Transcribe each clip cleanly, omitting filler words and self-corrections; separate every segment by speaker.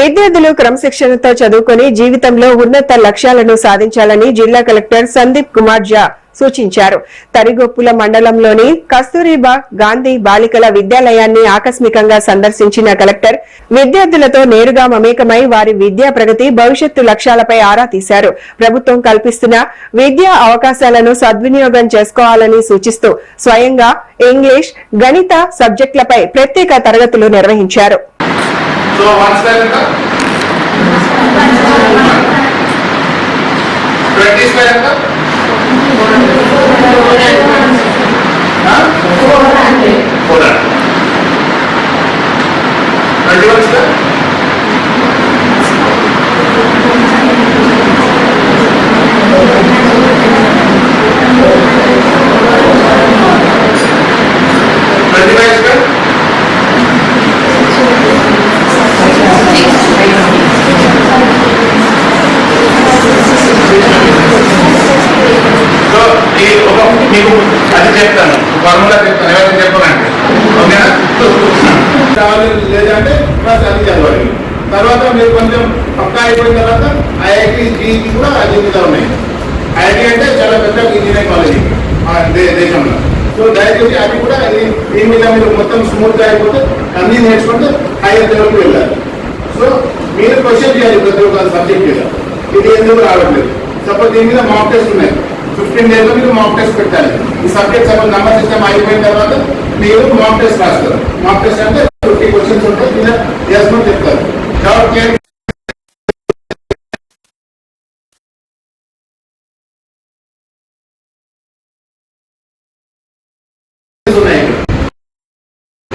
Speaker 1: విద్యార్థులు క్రమశిక్షణతో చదువుకొని జీవితంలో ఉన్నత లక్ష్యాలను సాధించాలని జిల్లా కలెక్టర్ సందీప్ కుమార్ ఝా సూచించారు. తరిగొప్పుల మండలంలోని కస్తూరిబా గాంధీ బాలికల విద్యాలయాన్ని ఆకస్మికంగా సందర్శించిన కలెక్టర్ విద్యార్థులతో నేరుగా మమేకమై వారి విద్యా ప్రగతి, భవిష్యత్తు లక్ష్యాలపై ఆరా తీశారు. ప్రభుత్వం కల్పిస్తున్న విద్యా అవకాశాలను సద్వినియోగం చేసుకోవాలని సూచిస్తూ స్వయంగా ఇంగ్లీష్, గణిత సబ్జెక్టులపై ప్రత్యేక తరగతులు నిర్వహించారు.
Speaker 2: అది చెప్తాను, ఫార్ములా చెప్తాను, ఎవరైనా చెప్పాలంటే ఓకేనా. కావాలి లేదంటే ప్లస్ అది చదవాలి. తర్వాత మీరు కొంచెం పక్కా అయిపోయిన తర్వాత ఐఐటి జీఈకి కూడా అజీవిగా ఉన్నాయి. ఐఐటి అంటే చాలా పెద్ద ఇంజనీరింగ్ కాలేజీ దేశంలో. సో దయచేసి అది కూడా దీని మీద మీరు మొత్తం స్మూత్గా అయిపోతే అన్ని నేర్చుకుంటే హైయర్ లెవెల్కి వెళ్ళాలి. సో మీరు క్వశ్చన్ చేయాలి ప్రతి ఒక్క సబ్జెక్ట్ మీద, ఇది ఎందుకు రావట్లేదు. సపోజ్ దీని మీద మాక్ టెస్ట్ ఉన్నాయి, 15 days లో మీరు మాక్ టెస్ట్ పెట్టాలి. ఈ సబ్జెక్ట్ సపోజ్ నంబర్ సిస్టమ్ అయిపోయిన తర్వాత మీరు మాక్ టెస్ట్ రాస్తారు. మాక్ టెస్ట్ అంటే 50 క్వశ్చన్స్ ఉంటాయి, మీద చేస్తూ చెప్తారు. డౌట్ క్లియర్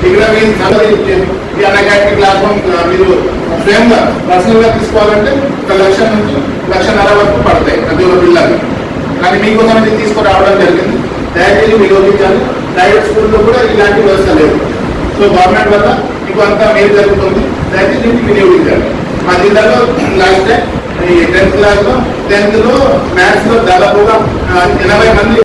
Speaker 2: ఇక్కడ మీ అకాడమిక్ క్లాస్ మీరు స్వయంగా పర్సనల్ గా తీసుకోవాలంటే 1 లక్ష నుంచి 1.5 లక్షల వరకు పడతాయి ప్రతి ఒక్క పిల్లలు. కానీ మీకోసం ఇది తీసుకురావడం జరిగింది. దయచేసి వినియోగించాలి. ప్రైవేట్ స్కూల్లో కూడా ఇలాంటి వ్యవస్థ లేదు. సో గవర్నమెంట్ వల్ల మీకు అంతా మేలు జరుగుతుంది. దయచేసి దీనికి వినియోగించాలి. మా జిల్లాలో లాస్ట్ టైం 10th క్లాస్లో 10th లో మ్యాథ్స్ లో దాదాపుగా 80 మంది